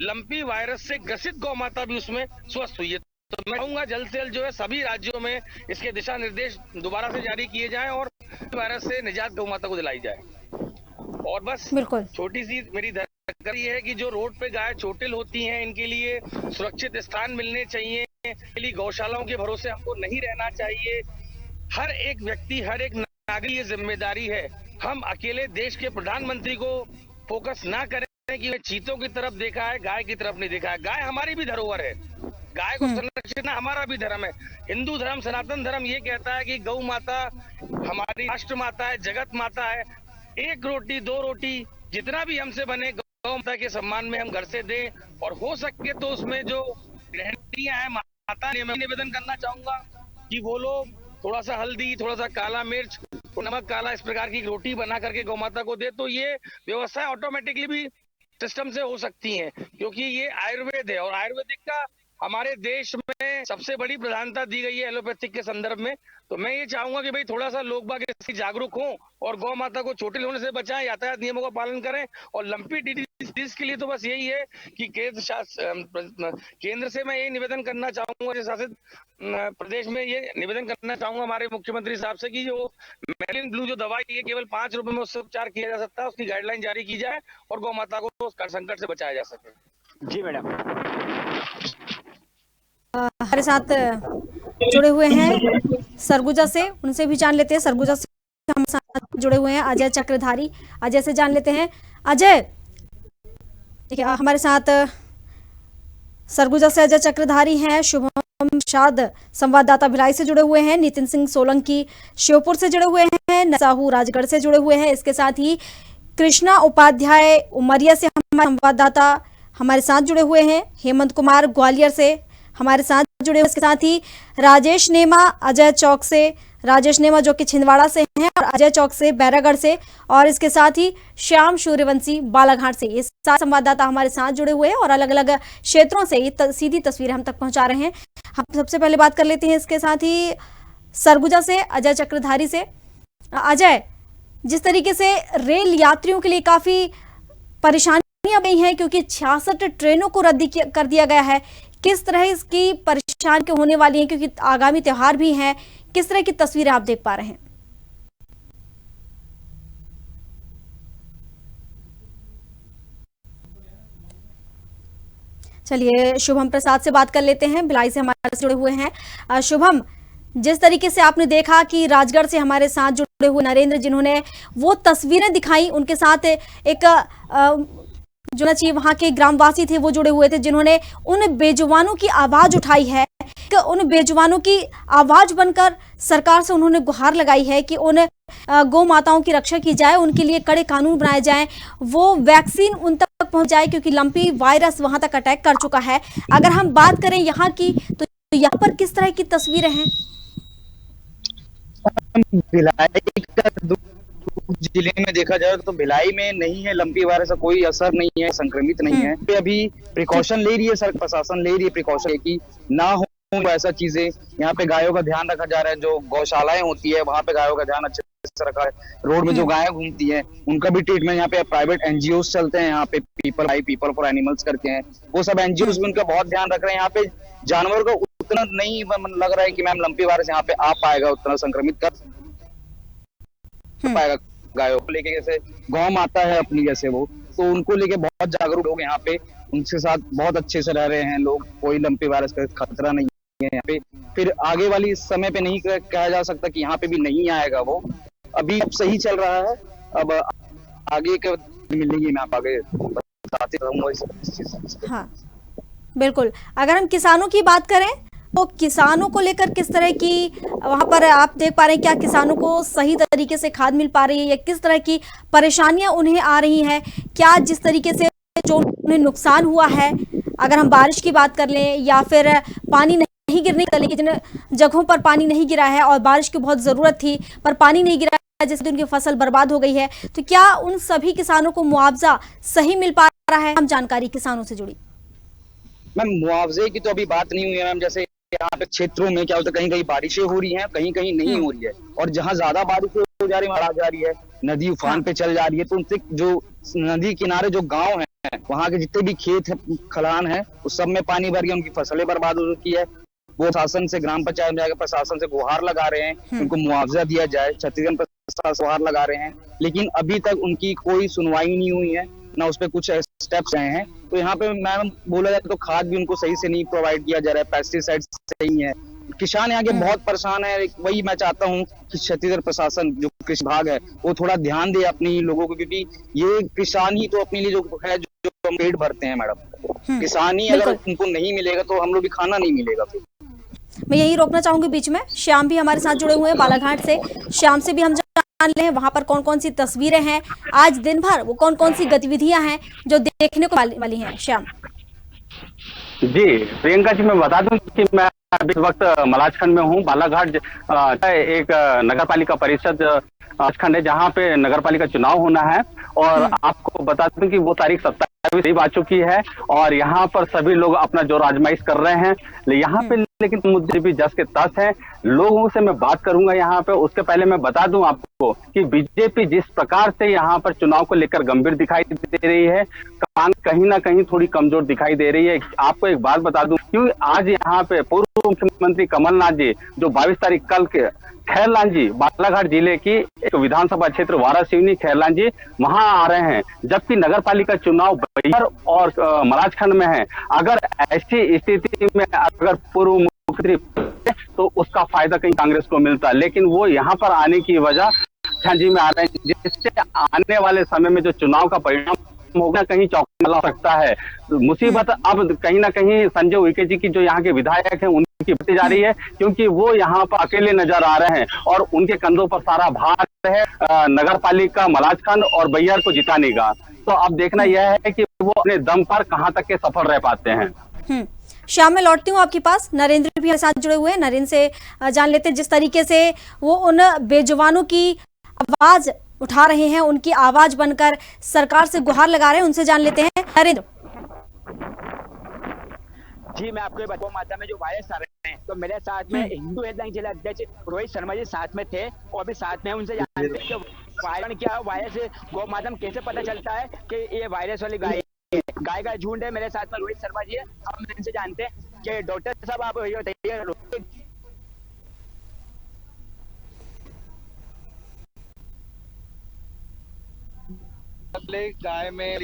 लंपी वायरस से ग्रसित गौ माता भी उसमें स्वस्थ हुई है। तो मैं कहूंगा जल्द से जल्द जो है सभी राज्यों में इसके दिशा निर्देश दोबारा से जारी किए जाएं और वायरस से निजात गौ माता को दिलाई जाए। और बस छोटी सी मेरी दरकार ये है कि जो रोड पे गाय चोटिल होती हैं, इनके लिए सुरक्षित स्थान मिलने चाहिए। इसके लिए गौशालाओं के भरोसे हमको नहीं रहना चाहिए। हर एक व्यक्ति, हर एक नागरिक ये जिम्मेदारी है। हम अकेले देश के प्रधानमंत्री को फोकस ना करें कि चीतों की तरफ देखा है, गाय की तरफ नहीं देखा है। गाय हमारी भी धरोहर है, गाय को संरक्षित करना हमारा भी धर्म है। हिंदू धर्म, सनातन धर्म ये कहता है कि गौ माता हमारी राष्ट्र माता है, जगत माता है। एक रोटी, 2 रोटी, जितना भी हमसे बने गौ माता के सम्मान में हम घर से दें, और हो सके तो उसमें जो गृहिणियां हैं, माता ने, मैं निवेदन करना चाहूंगा कि वो लोग थोड़ा सा हल्दी, थोड़ा सा काला मिर्च, नमक काला, इस प्रकार की रोटी बना करके गौ माता को दे, तो ये व्यवस्था ऑटोमेटिकली भी सिस्टम से हो सकती है, क्योंकि ये आयुर्वेद है और आयुर्वेदिक का हमारे देश में सबसे बड़ी प्रधानता दी गई है एलोपैथिक के संदर्भ में। तो मैं ये चाहूंगा कि भाई थोड़ा सा लोग बाग इसकी जागरूक हों और गौ माता को चोटिल होने से बचाएं, यातायात नियमों का पालन करें। और लंपी डिजीज के लिए तो बस यही है कि केंद्र से मैं यही निवेदन करना चाहूंगा, शासित प्रदेश में ये निवेदन करना चाहूंगा हमारे मुख्यमंत्री साहब से कि जो मैथिलीन ब्लू जो दवाई है केवल 5 रुपए में उससे उपचार किया जा सकता है, उसकी गाइडलाइन जारी की जाए और गौ माता को संकट से बचाया जा सके। जी मैडम। हमारे साथ जुड़े हुए हैं सरगुजा से, उनसे भी जान लेते हैं। सरगुजा से हमारे साथ जुड़े हुए हैं अजय चक्रधारी, अजय से जान लेते हैं। अजय, देखिए हमारे साथ सरगुजा से अजय चक्रधारी हैं, शुभम शाद संवाददाता भिलाई से जुड़े हुए हैं, नितिन सिंह सोलंकी श्योपुर से जुड़े हुए हैं, साहू राजगढ़ से जुड़े हुए हैं। इसके साथ ही कृष्णा उपाध्याय उमरिया से हमारे संवाददाता हमारे साथ जुड़े हुए हैं, हेमंत कुमार ग्वालियर से हमारे साथ जुड़े हुए। इसके साथ ही राजेश नेमा अजय चौक से, राजेश नेमा जो कि छिंदवाड़ा से हैं, और अजय चौक से बैरागढ़ से, और इसके साथ ही श्याम सूर्यवंशी बालाघाट से। ये सारे संवाददाता हमारे साथ जुड़े हुए हैं और अलग अलग क्षेत्रों से ये सीधी तस्वीरें हम तक पहुंचा रहे हैं। हम सबसे पहले बात कर लेते हैं इसके साथ ही सरगुजा से अजय चक्रधारी से। अजय, जिस तरीके से रेल यात्रियों के लिए काफी परेशानियां बनी हैं क्योंकि 66 ट्रेनों को रद्द कर दिया गया है, किस तरह इसकी परेशानी होने वाली है क्योंकि आगामी त्योहार भी हैं, किस तरह की तस्वीरें आप देख पा रहे हैं? चलिए शुभम प्रसाद से बात कर लेते हैं, भिलाई से हमारे साथ जुड़े हुए हैं। शुभम, जिस तरीके से आपने देखा कि राजगढ़ से हमारे साथ जुड़े हुए नरेंद्र, जिन्होंने वो तस्वीरें दिखाई, उनके साथ एक जो ना चाहिए वहां के ग्रामवासी थे वो जुड़े हुए थे, जिन्होंने उन बेजुबानों की आवाज उठाई है, उन बेजुबानों की आवाज बनकर सरकार से उन्होंने गुहार लगाई है कि उन गौ माताओं की रक्षा की जाए, उनके लिए कड़े कानून बनाए जाएं, वो वैक्सीन उन तक पहुंच जाए, क्योंकि लंपी वायरस वहां तक अटैक कर चुका है। अगर हम बात करें यहाँ की, तो यहाँ पर किस तरह की तस्वीरें हैं? भिलाई का जिले में देखा जाए तो भिलाई में नहीं है, लंपी वायरस का कोई असर नहीं है, संक्रमित नहीं है। अभी प्रिकॉशन ले रही है सर, प्रशासन ले रही है प्रिकॉशन कि ना हो ऐसा चीजें। यहाँ पे गायों का ध्यान रखा जा रहा है, जो गौशालाएं होती है वहाँ पे गायों का ध्यान अच्छे से रखा है। रोड में जो गायें घूमती हैं उनका भी ट्रीटमेंट, यहाँ पे प्राइवेट एनजीओ चलते हैं, यहाँ पे पीपल फॉर एनिमल्स करके हैं, वो सब एनजीओ भी उनका बहुत ध्यान रख रहे हैं। यहाँ पे जानवर का उतना नहीं लग रहा है कि मैम लंपी वायरस यहाँ पे आ पाएगा, उतना संक्रमित कर पाएगा। गायों को लेके जैसे गौ माता है अपनी, जैसे वो, तो उनको लेके बहुत जागरूक लोग यहाँ पे, उनके साथ बहुत अच्छे से रह रहे हैं लोग, कोई लंपी वायरस का खतरा नहीं है यहाँ पे। फिर आगे वाली समय पे नहीं कहा जा सकता कि यहाँ पे भी नहीं आएगा, वो अभी अब सही चल रहा है। अब आगे के मिलेंगे, मैं आप आगे बताते रहूंगा इस चीज। हाँ बिल्कुल। अगर हम किसानों की बात करें तो किसानों को लेकर किस तरह की वहां पर आप देख पा रहे हैं, क्या किसानों को सही तरीके से खाद मिल पा रही है, या किस तरह की परेशानियां उन्हें आ रही हैं? क्या जिस तरीके से जो उन्हें नुकसान हुआ है, अगर हम बारिश की बात कर लें या फिर पानी नहीं गिरने का, लेकिन जिन जगहों पर पानी नहीं गिरा है और बारिश की बहुत जरूरत थी पर पानी नहीं गिरा है, जिससे उनकी फसल बर्बाद हो गई है, तो क्या उन सभी किसानों को मुआवजा सही मिल पा रहा है? हम जानकारी किसानों से जुड़ी। मैम मुआवजे की तो अभी बात नहीं हुई है मैम। जैसे यहाँ पे क्षेत्रों में क्या होता है, कहीं कहीं बारिशें हो रही हैं, कहीं कहीं नहीं हो रही है, और जहाँ ज्यादा बारिश हो जा रही है, आ जा रही है, नदी उफान पे चल जा रही है, तो उनसे जो नदी किनारे जो गांव है, वहाँ के जितने भी खेत है, खलिहान है, उस सब में पानी भर गया, उनकी फसलें बर्बाद हो चुकी है। वो शासन से, ग्राम पंचायत में जाकर प्रशासन से गुहार लगा रहे हैं, उनको मुआवजा दिया जाए, छत्तीसगढ़ प्रशासन गुहार लगा रहे हैं, लेकिन अभी तक उनकी कोई सुनवाई नहीं हुई है, ना उस पर कुछ स्टेप्स आए हैं। तो यहाँ पे मैम बोला जाए तो खाद भी उनको सही से नहीं प्रोवाइड किया जा रहा है, पेस्टिसाइड सही है, किसान यहाँ के बहुत परेशान है। वही मैं चाहता हूँ कि छत्तीसगढ़ प्रशासन, जो कृषि विभाग है, वो थोड़ा ध्यान दे अपने लोगों को, क्योंकि ये किसान ही तो अपने लिए जो है, जो पेट भरते हैं मैडम। किसान ही अगर उनको नहीं मिलेगा तो हम लोग भी खाना नहीं मिलेगा। फिर मैं यही रोकना चाहूंगी बीच में, श्याम भी हमारे साथ जुड़े हुए हैं बालाघाट से। श्याम से भी हम जान ले वहां पर कौन कौन सी तस्वीरें हैं आज दिन भर, वो कौन कौन सी गतिविधियां हैं जो देखने को वाली हैं। श्याम जी, प्रियंका जी, मैं बता दूं कि मैं अभी इस वक्त मलाजखंड में हूं। बालाघाट एक नगर पालिका परिषद खंड है, जहां पे नगर पालिका चुनाव होना है, और आपको बता दूं कि वो तारीख 27 आ चुकी है, और यहाँ पर सभी लोग अपना जोर आजमाइश कर रहे हैं यहाँ पे। लेकिन मुद्दे भी जस के तस हैं, लोगों से मैं बात करूंगा यहाँ पे। उसके पहले मैं बता दूं आपको कि बीजेपी जिस प्रकार से यहाँ पर चुनाव को लेकर गंभीर दिखाई दे रही है, कहीं ना कहीं थोड़ी कमजोर दिखाई दे रही है। आपको एक बात बता दूं, क्योंकि आज यहाँ पे पूर्व मुख्यमंत्री कमलनाथ जी, जो 22 तारीख कल के खैरलान जी, बालाघाट जिले की एक विधानसभा क्षेत्र वारासिवनी खैरलान जी, वहां आ रहे हैं, जबकि नगर पालिका चुनाव बैहर और मलाजखंड में है। अगर ऐसी स्थिति में अगर पूर्व मुख्यमंत्री तो उसका फायदा कहीं कांग्रेस को मिलता, लेकिन वो यहाँ पर आने की वजह जी में आ रहे हैं, जिससे आने वाले समय में जो चुनाव का परिणाम होगा कहीं चौंका ला सकता है। मुसीबत अब कहीं ना कहीं संजय उइके जी की, जो यहाँ के विधायक हैं, उनकी बढ़ती जा रही है, क्योंकि वो यहाँ पर अकेले नजर आ रहे हैं और उनके कंधों पर सारा भार है नगर पालिका मलाजखंड और बैहर को जिताने का। तो अब देखना यह है कि वो अपने दम पर कहाँ तक के सफल रह पाते हैं। श्याम, मैं लौटती हूँ आपके पास। नरेंद्र भी हमारे साथ जुड़े हुए हैं, नरेंद्र से जान लेते हैं जिस तरीके से वो उन बेजुबानों की आवाज उठा रहे हैं, उनकी आवाज बनकर सरकार से गुहार लगा रहे हैं, उनसे जान लेते हैं। नरेंद्र जी, मैं आपको बताऊं, माता में जो वायरस आ रहे हैं, तो मेरे साथ में हिंदू हेल्थ जिला अध्यक्ष रोहित शर्मा जी साथ में थे, और भी साथ में उनसे जानते हैं कि वायरस क्या, वायरस गौ माता में कैसे पता चलता है कि ये वायरस वाली गाय का झुंड है। मेरे साथ में रोहित शर्मा जी है, हम इनसे जानते हैं कि डॉक्टर साहब आप ये बताइए,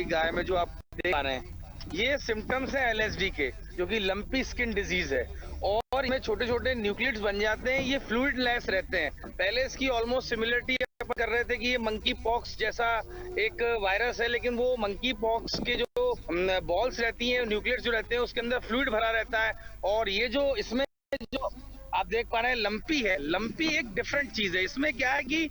गाय में जो आप देख पा रहे हैं, ये सिम्टम्स हैं LSD के, जो कि लंपी स्किन डिजीज है, और इनमें छोटे छोटे न्यूक्लियट्स बन जाते हैं। ये फ्लूइड लेस रहते हैं। पहले इसकी ऑलमोस्ट सिमिलरिटी कर रहे थे कि ये मंकी पॉक्स जैसा एक वायरस है, लेकिन वो मंकी पॉक्स के जो बॉल्स रहती हैं, न्यूक्लियट्स जो रहते हैं, उसके अंदर फ्लूइड भरा रहता है। और ये जो इसमें जो आप देख पा रहे हैं लंपी है, लंपी एक डिफरेंट चीज है। इसमें क्या है कि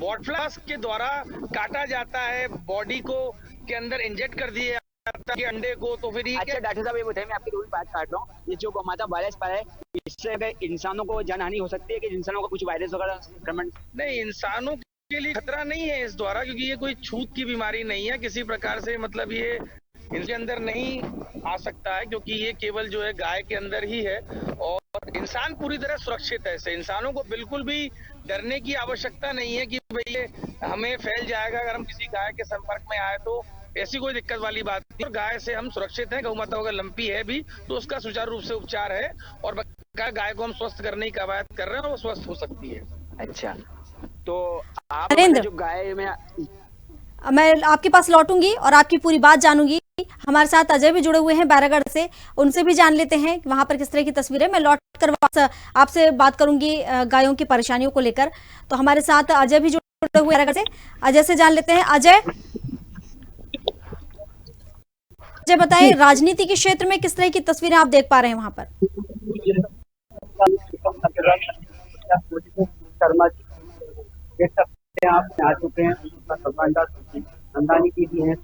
बॉटफ्लास के द्वारा काटा जाता है, बॉडी को के अंदर इंजेक्ट कर दिया जाता है अंडे को, तो फिर ये अच्छा डॉक्टर साहब, ये बताइए, मैं आपकी थोड़ी बात काट रहा हूँ। ये जो गौमाता वायरस पर है, इससे अगर इंसानों को जानहानि हो सकती है कि इंसानों को कुछ वायरस वगैरह संक्रमण? नहीं, इंसानों के लिए खतरा नहीं है इस द्वारा, क्योंकि ये कोई छूत की बीमारी नहीं है किसी प्रकार से, मतलब ये इनके अंदर नहीं आ सकता है, क्योंकि ये केवल जो है गाय के अंदर ही है, और इंसान पूरी तरह सुरक्षित है इससे। इंसानों को बिल्कुल भी डरने की आवश्यकता नहीं है कि भाई ये हमें फैल जाएगा अगर हम किसी गाय के संपर्क में आए, तो ऐसी कोई दिक्कत वाली बात नहीं। और गाय से हम सुरक्षित हैं। गौ माता अगर लंपी है भी तो उसका सुचारू रूप से उपचार है, और गाय को हम स्वस्थ करने की कवायद कर रहे हैं, और वो स्वस्थ हो सकती है। अच्छा, तो आप नरेंद्र, जो गाय में मैं आपके पास लौटूंगी और आपकी पूरी बात जानूंगी। हमारे साथ अजय भी जुड़े हुए हैं बैरागढ़ से, उनसे भी जान लेते हैं वहां पर किस तरह की तस्वीरें। मैं लौट कर आपसे बात करूंगी गायों की परेशानियों को लेकर। तो हमारे साथ अजय भी जुड़े हुए बैरागढ़ से, अजय से जान लेते हैं। अजय बताएं, राजनीति के क्षेत्र में किस तरह की तस्वीरें आप देख पा रहे हैं वहां पर? शर्मा जी देख सकते हैं, आप आ चुके हैं, अंदानी की भी है,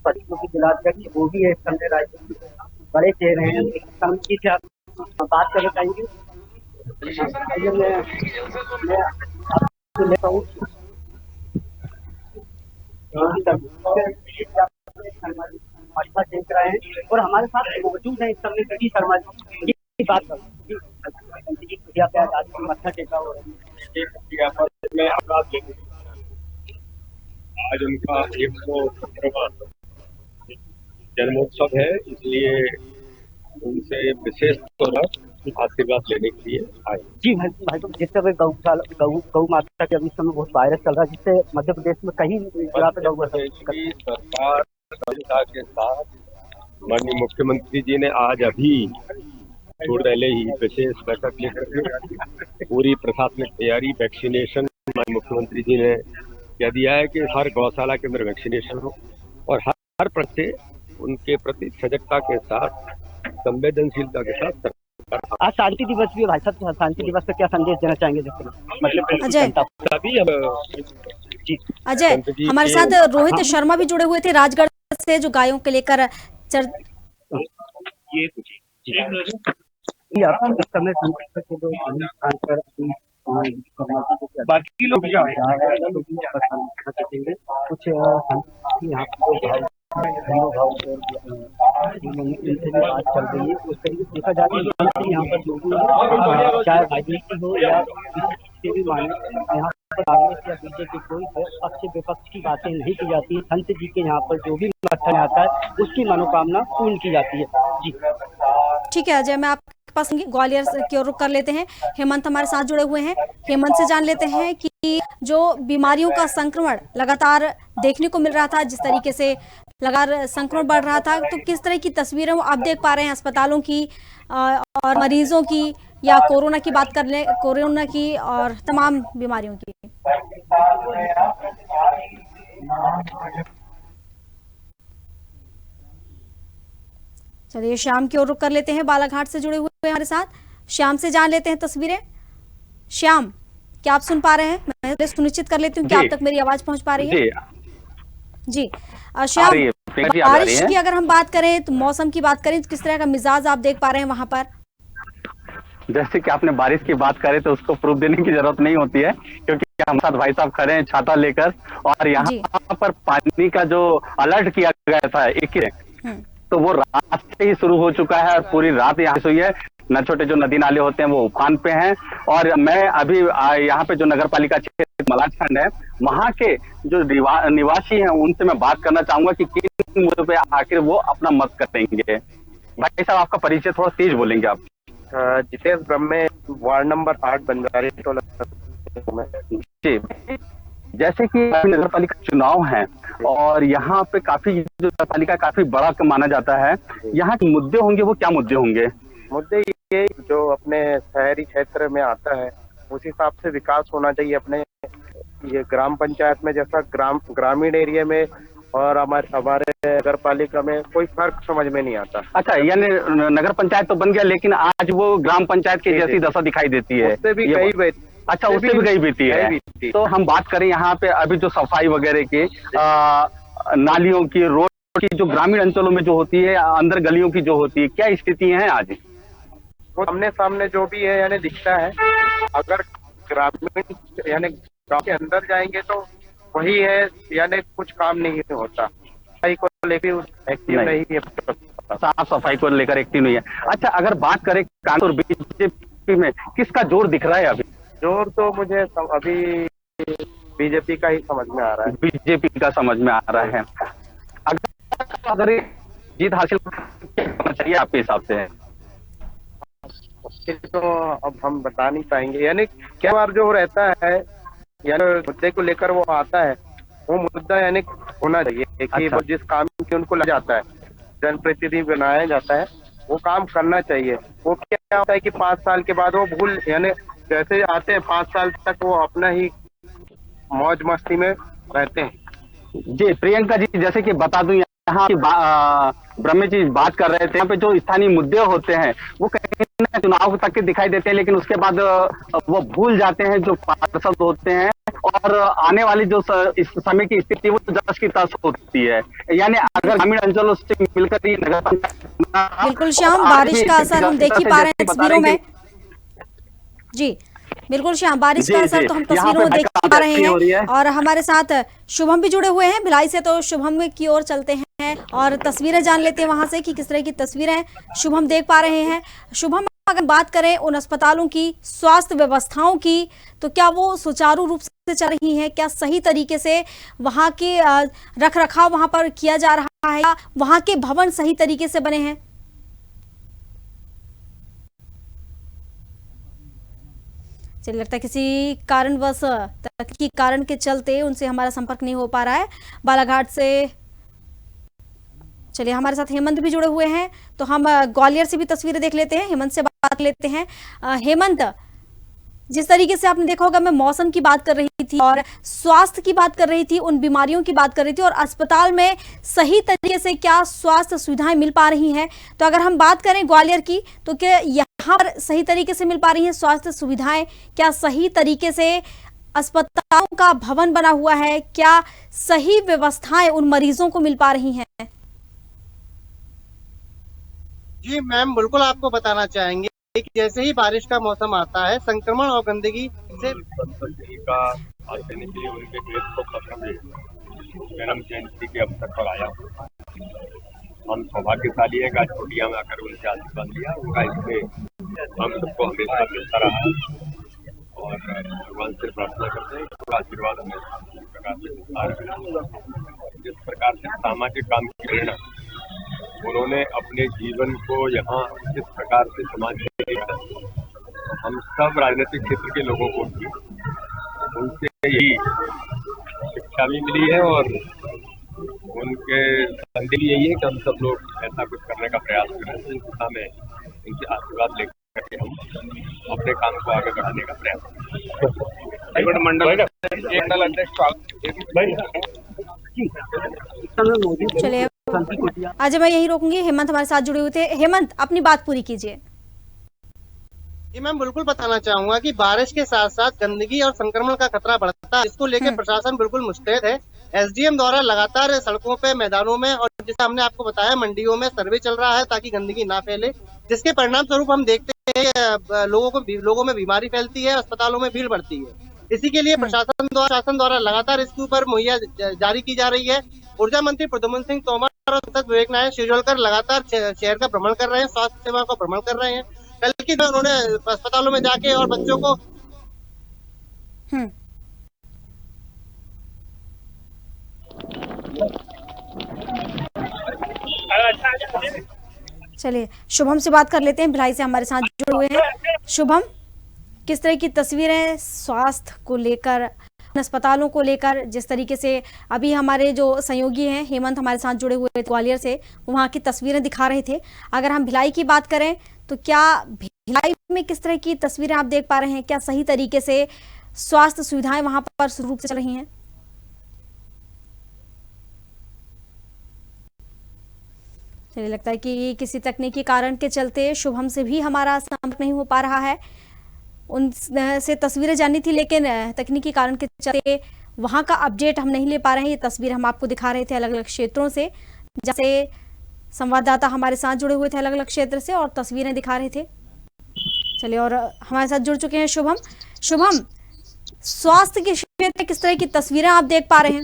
पश्चिमों की जिलाध्यक्ष वो भी है, संजय राय बड़े चेहरे हैं। की से आप बात करना चाहेंगे? मैं आपको लेता हूँ मत्था टेक रहे हैं, और हमारे साथ मौजूद है इस समय कृषि शर्मा जी की बात करूँ मत्था टेका हो आज उनका 117वां जन्मोत्सव है, इसलिए उनसे विशेष तौर पर आशीर्वाद लेने के लिए आए। जी भाई, तो जिस तरह गौ माता के अभी समय बहुत वायरस चल रहा है, जिससे मध्य प्रदेश में कहीं सरकार जनता के साथ माननीय मुख्यमंत्री जी ने आज अभी थोड़ी पहले ही विशेष बैठक लेकर पूरी प्रशासनिक तैयारी, वैक्सीनेशन, माननीय मुख्यमंत्री जी ने कह दिया है कि हर गौशाला के अंदर वैक्सीनेशन हो, और हर प्रति उनके प्रति सजगता के साथ, संवेदनशीलता के साथ। आज शांति दिवस भी है भाई साहब, शांति दिवस पर क्या संदेश देना चाहेंगे? अजय, हमारे साथ रोहित शर्मा भी जुड़े हुए थे राजगढ़ से, जो गायों के लेकर बाकी लोग कुछ यहाँ बात चल रही है, उस तरीके से देखा जाता है यहाँ पर जो भी चाहे राजनीति हो या भी माने, यहाँ पर कांग्रेस या बीजेपी कोई पक्ष विपक्ष की बातें नहीं की जाती है। संत जी के यहाँ पर जो भी मत्था आता है उसकी मनोकामना पूर्ण की जाती है। जी ठीक है अजय, मैं आपके पास ग्वालियर की ओर रुख कर लेते हैं। हेमंत हमारे साथ जुड़े हुए हैं, हेमंत से जान लेते हैं कि जो बीमारियों का संक्रमण लगातार देखने को मिल रहा था, जिस तरीके से लगातार संक्रमण बढ़ रहा था, तो किस तरह की तस्वीरें आप देख पा रहे हैं अस्पतालों की और मरीजों की, या कोरोना की बात कर लें, कोरोना की और तमाम बीमारियों की? चलिए श्याम की ओर रुख कर लेते हैं, बालाघाट से जुड़े हुए हमारे साथ। श्याम से जान लेते हैं तस्वीरें। श्याम, क्या आप सुन पा रहे हैं? मैं सुनिश्चित कर लेती हूँ कि आप तक मेरी आवाज पहुंच पा रही है। जी श्याम, बारिश की अगर हम बात करें, तो मौसम की बात करें, तो किस तरह का मिजाज आप देख पा रहे हैं वहां पर? जैसे कि आपने बारिश की बात करे तो उसको प्रूफ देने की जरूरत नहीं होती है, क्योंकि हम साथ भाई साहब खड़े हैं छाता लेकर, और यहाँ पर पानी का जो अलर्ट किया गया था 21, तो वो रात से ही शुरू हो चुका है और पूरी रात यहाँ से हुई है। न छोटे जो नदी नाले होते हैं वो उफान पे हैं। और मैं अभी यहाँ पे जो नगर पालिका क्षेत्र मलाजखंड है, वहाँ के जो निवासी हैं उनसे मैं बात करना चाहूंगा कि किन मुद्दों पे आखिर वो अपना मत करेंगे। भाई साहब, आपका परिचय थोड़ा तेज बोलेंगे आप? जितेश ब्रह्मे, वार्ड नंबर 8 बंजारे टोला। जी जैसे कि नगर पालिका चुनाव है और यहाँ पे काफी जो नगर पालिका काफी बड़ा माना जाता है, यहाँ के मुद्दे होंगे वो क्या मुद्दे होंगे? मुद्दे ये जो अपने शहरी क्षेत्र में आता है उस हिसाब से विकास होना चाहिए। अपने ये ग्राम पंचायत में जैसा ग्रामीण एरिया में और हमारे नगर पालिका में कोई फर्क समझ में नहीं आता। अच्छा, यानी नगर पंचायत तो बन गया लेकिन आज वो ग्राम पंचायत की जैसी दशा दिखाई देती है। उससे भी कई अच्छा, उससे भी गई बीती है। तो हम बात करें यहाँ पे अभी जो सफाई वगैरह की, नालियों की, रोड की जो ग्रामीण अंचलों में जो होती है, अंदर गलियों की जो होती है, क्या स्थिति है आज? वो आमने सामने जो भी है यानी दिखता है। अगर ग्रामीण यानी गांव के अंदर जाएंगे तो वही है, यानी कुछ काम नहीं होता। सफाई को लेकर एक्टिव नहीं है, साफ सफाई को लेकर एक्टिव नहीं है। अच्छा, अगर बात करें कांग्रेस और बीजेपी में किसका जोर दिख रहा है अभी? जोर तो मुझे अभी बीजेपी का ही समझ में आ रहा है। बीजेपी का समझ में आ रहा है। अगर जीत हासिल करना चाहिए आपके हिसाब से? तो अब हम बता नहीं पाएंगे। यानी क्या बार जो रहता है यानी मुद्दे को लेकर वो आता है, वो मुद्दा यानी होना चाहिए कि वो जिस काम की उनको लग जाता है, जनप्रतिनिधि बनाया जाता है, वो काम करना चाहिए। वो क्या होता है कि 5 साल के बाद वो भूल, यानी जैसे आते हैं 5 साल तक वो अपना ही मौज मस्ती में रहते हैं। जी प्रियंका जी, जैसे कि बता दूं यहाँ की ब्रह्म जी बात कर रहे थे, यहाँ पे जो स्थानीय मुद्दे होते हैं वो कहीं ना चुनाव तक के दिखाई देते हैं, लेकिन उसके बाद वो भूल जाते हैं जो पार्षद होते हैं, और आने वाली जो इस समय की स्थिति वो जस की तस होती है। यानी अगर ग्रामीण अंचलों से मिलकर ही नगर बिल्कुल श्याम, बारिश का असर हम देख ही पा रहे हैं तस्वीरों में। जी बिल्कुल श्याम, बारिश का असर तो हम तस्वीरों में देख ही पा रहे हैं। और हमारे साथ शुभम भी जुड़े हुए हैं भिलाई से, तो शुभम की ओर चलते हैं और तस्वीरें जान लेते हैं वहां से कि किस तरह की तस्वीरें शुभम देख पा रहे हैं। शुभम, अगर बात करें उन अस्पतालों की, स्वास्थ्य व्यवस्थाओं की, तो क्या वो सुचारू रूप से चल रही हैं? क्या सही तरीके से वहां के रख रखाव वहां पर किया जा रहा है? वहां के भवन सही तरीके से बने हैं? चलिए, लगता है किसी कारणवश तकनीकी कारण के चलते उनसे हमारा संपर्क नहीं हो पा रहा है बालाघाट से। चलिए, हमारे साथ हेमंत भी जुड़े हुए हैं, तो हम ग्वालियर से भी तस्वीरें देख लेते हैं, हेमंत से बात लेते हैं। हेमंत, जिस तरीके से आपने देखा होगा, मैं मौसम की बात कर रही थी और स्वास्थ्य की बात कर रही थी, उन बीमारियों की बात कर रही थी, और अस्पताल में सही तरीके से क्या स्वास्थ्य सुविधाएं मिल पा रही हैं? तो अगर हम बात करें ग्वालियर की, तो क्या यहाँ पर सही तरीके से मिल पा रही हैं स्वास्थ्य सुविधाएं? क्या सही तरीके से अस्पतालों का भवन बना हुआ है? क्या सही व्यवस्थाएं उन मरीजों को मिल पा रही हैं? जी मैम, बिल्कुल आपको बताना चाहेंगे कि जैसे ही बारिश का मौसम आता है, संक्रमण और गंदगी से का आज देने के लिए उनके देश को जन्म जयंती के अवसर पर आया हूँ। हम सौभाग्यशाली है, आज छोटिया में आकर उनसे आशीर्वाद लिया। उनका इसमें हम सबको हमेशा मिलता रहा और भगवान से प्रार्थना करते हैं कि आशीर्वाद हमें इस प्रकार से मिलता रहे। जिस प्रकार से सामाजिक काम की प्रेरणा उन्होंने अपने जीवन को यहाँ इस प्रकार से समाज में दिया, हम सब राजनीतिक क्षेत्र के लोगों को भी उनसे यही शिक्षा भी मिली है और उनके संदेश यही है कि हम सब लोग ऐसा कुछ करने का प्रयास करें। इस दिशा में उनसे आशीर्वाद लेकर के हम अपने काम को आगे बढ़ाने का प्रयास करें। मंडल चलिए, आज मैं यही रोकूंगी। हेमंत हमारे साथ जुड़े हुए थे। हेमंत, अपनी बात पूरी कीजिए। जी मैम, बिल्कुल बताना चाहूंगा कि बारिश के साथ साथ गंदगी और संक्रमण का खतरा बढ़ता है, इसको लेकर प्रशासन बिल्कुल मुस्तैद है। एसडीएम द्वारा लगातार सड़कों पे, मैदानों में और जैसे हमने आपको बताया मंडियों में सर्वे चल रहा है ताकि गंदगी ना फैले, जिसके परिणाम स्वरूप हम देखते हैं लोगों में बीमारी फैलती है, अस्पतालों में भीड़ बढ़ती है। इसी के लिए प्रशासन द्वारा लगातार इसके ऊपर मुहैया जारी की जा रही है। ऊर्जा मंत्री प्रद्युम्न सिंह तोमर और सांसद विवेक नायक शिरजोलकर लगातार शहर का भ्रमण कर रहे हैं, स्वास्थ्य सेवा का भ्रमण कर रहे हैं। कल की उन्होंने अस्पतालों में जाके और बच्चों को चलिए, शुभम से बात कर लेते हैं, भिलाई से हमारे साथ जुड़े हुए हैं। शुभम, किस तरह की तस्वीरें स्वास्थ्य को लेकर अस्पतालों को लेकर जिस तरीके से अभी हमारे जो सहयोगी हैं हेमंत हमारे साथ जुड़े हुए ग्वालियर से, वहाँ की तस्वीरें दिखा रहे थे। अगर हम भिलाई की बात करें तो क्या भिलाई में किस तरह की तस्वीरें आप देख पा रहे हैं? क्या सही तरीके से स्वास्थ्य सुविधाएं वहां पर सुचारू रूप से चल रही हैं? चलिए, लगता है कि किसी तकनीकी कारण के चलते शुभम से भी हमारा संपर्क नहीं हो पा रहा है। उनसे तस्वीरें जाननी थी, लेकिन तकनीकी कारण के चलते वहां का अपडेट हम नहीं ले पा रहे हैं। ये तस्वीर हम आपको दिखा रहे थे अलग अलग क्षेत्रों से, जैसे संवाददाता हमारे साथ जुड़े हुए थे अलग अलग क्षेत्र से और तस्वीरें दिखा रहे थे। चलिए, और हमारे साथ जुड़ चुके हैं शुभम। शुभम, स्वास्थ्य के क्षेत्र में किस तरह की तस्वीरें आप देख पा रहे हैं?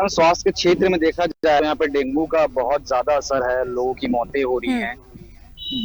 स्वास्थ्य के क्षेत्र में देखा जाए यहाँ पे डेंगू का बहुत ज्यादा असर है, लोगों की मौतें हो रही हैं,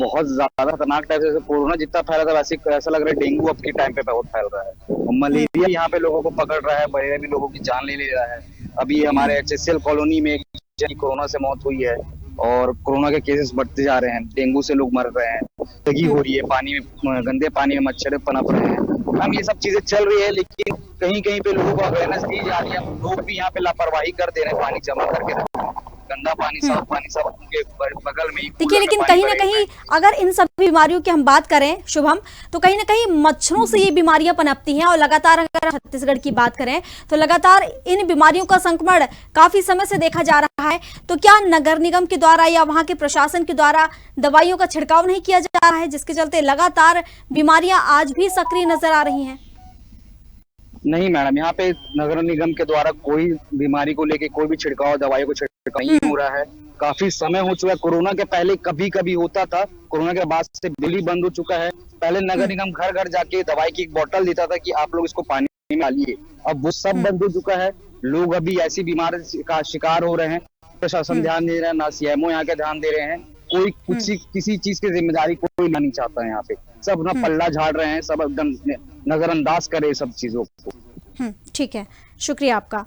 बहुत ज्यादा खतरनाक टाइप से। कोरोना जितना फैला था वैसे ऐसा लग रहा है डेंगू अब के टाइम पे बहुत फैल रहा है। मलेरिया यहाँ पे लोगों को पकड़ रहा है, मलेरिया भी लोगों की जान ले रहा है। अभी हमारे HSL कॉलोनी में एक कोरोना से मौत हुई है और कोरोना के केसेस बढ़ते जा रहे हैं, डेंगू से लोग मर रहे हैं, गंदगी हो रही है, पानी में गंदे पानी में मच्छर पनप रहे हैं। हम ये सब चीजें चल रही है, लेकिन कहीं कहीं पे लोगों को अवेयरनेस दी जा रही है। लोग भी यहाँ पे लापरवाही कर दे रहे हैं, पानी जमा करके गंदा पानी साफ पानी सब उनके बगल में। देखिए, लेकिन कहीं ना कहीं अगर इन सभी बीमारियों की हम बात करें शुभम, तो कहीं ना कहीं मच्छरों से ये बीमारियां पनपती हैं और लगातार अगर छत्तीसगढ़ की बात करें तो लगातार इन बीमारियों का संक्रमण काफी समय से देखा जा रहा है। तो क्या नगर निगम के द्वारा या वहां के प्रशासन के द्वारा दवाइयों का छिड़काव नहीं किया जा रहा है, जिसके चलते लगातार बीमारियां आज भी सक्रिय नजर आ रही हैं? नहीं मैडम, यहाँ पे नगर निगम के द्वारा कोई बीमारी को लेके कोई भी छिड़काव, दवाइयों को छिड़काव नहीं हो रहा है। काफी समय हो चुका है। कोरोना के पहले कभी कभी होता था, कोरोना के बाद से बिल्कुल बंद हो चुका है। पहले नगर निगम घर घर जाके दवाई की एक बोतल देता था कि आप लोग इसको पानी में डालिए, अब वो सब बंद हो चुका है। लोग अभी ऐसी बीमारी का शिकार हो रहे हैं, प्रशासन ध्यान दे रहा है, ना CMO यहाँ के ध्यान दे रहे हैं। कोई किसी चीज की जिम्मेदारी कोई नहीं चाहता है यहाँ पे। सब अपना पल्ला झाड़ रहे हैं, सब एकदम नजरअंदाज करे सब चीजों को। ठीक है, शुक्रिया आपका।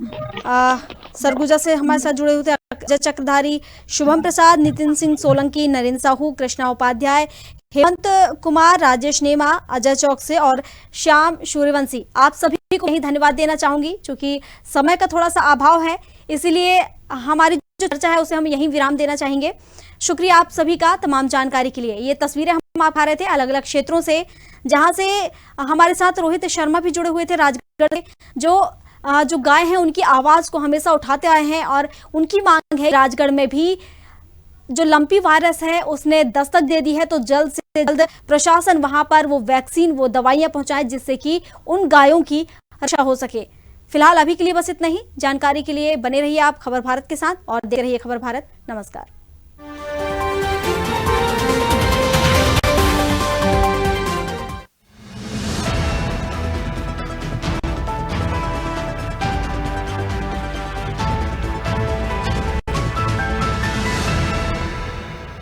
सरगुजा से हमारे साथ जुड़े हुए थे अजय चक्रधारी, शुभम प्रसाद, नितिन सिंह सोलंकी, नरेंद्र साहू, कृष्णा उपाध्याय, हेमंत कुमार, राजेश नेमा, अजय चौक से और श्याम सूर्यवंशी। आप सभी को यही धन्यवाद देना चाहूंगी। चूंकि समय का थोड़ा सा अभाव है, इसीलिए हमारी जो चर्चा है उसे हम यहीं विराम देना चाहेंगे। शुक्रिया आप सभी का तमाम जानकारी के लिए। ये तस्वीरें हम आप आ रहे थे अलग अलग क्षेत्रों से, जहां से हमारे साथ रोहित शर्मा भी जुड़े हुए थे राजगढ़ से, जो गाय हैं उनकी आवाज को हमेशा उठाते आए हैं और उनकी मांग है राजगढ़ में भी जो लंपी वायरस है उसने दस्तक दे दी है, तो जल्द से जल्द प्रशासन वहां पर वो वैक्सीन, वो दवाइयां पहुंचाए जिससे कि उन गायों की रक्षा हो सके। फिलहाल अभी के लिए बस इतना ही। जानकारी के लिए बने रहिए आप खबर भारत के साथ और देखते रहिए खबर भारत। नमस्कार।